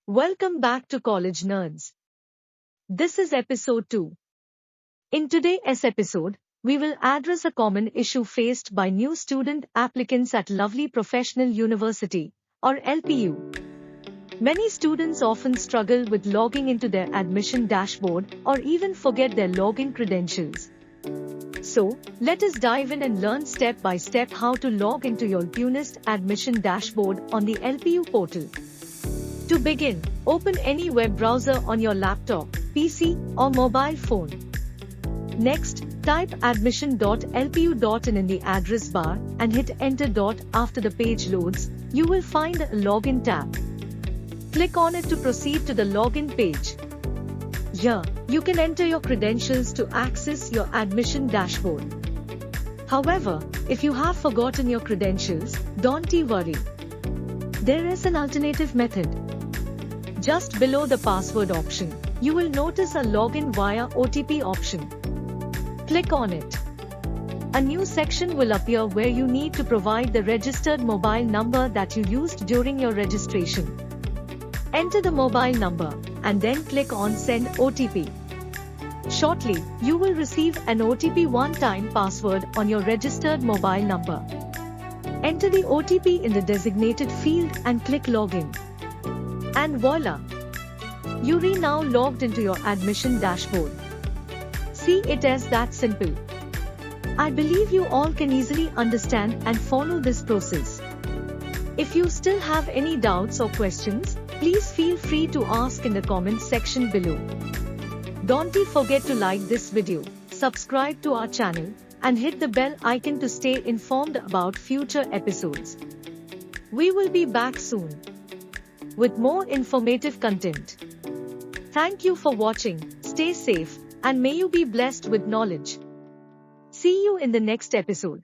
Welcome back to College Nerds. This is episode 2. In today's episode, we will address a common issue faced by new student applicants at Lovely Professional University, or LPU. Many students often struggle with logging into their admission dashboard or even forget their login credentials. So, let us dive in and learn step by step how to log into your LPUNEST admission dashboard on the LPU portal. To begin, open any web browser on your laptop, PC, or mobile phone. Next, type admission.lpu.in in the address bar and hit enter. After the page loads, you will find a login tab. Click on it to proceed to the login page. Here, you can enter your credentials to access your admission dashboard. However, if you have forgotten your credentials, don't worry. There is an alternative method. Just below the password option, you will notice a login via OTP option. Click on it. A new section will appear where you need to provide the registered mobile number that you used during your registration. Enter the mobile number and then click on Send OTP. Shortly, you will receive an OTP one-time password on your registered mobile number. Enter the OTP in the designated field and click Login. And voila! You are now logged into your admission dashboard. See, it is that simple. I believe you all can easily understand and follow this process. If you still have any doubts or questions, please feel free to ask in the comments section below. Don't forget to like this video, subscribe to our channel, and hit the bell icon to stay informed about future episodes. We will be back soon with more informative content. Thank you for watching, stay safe, and may you be blessed with knowledge. See you in the next episode.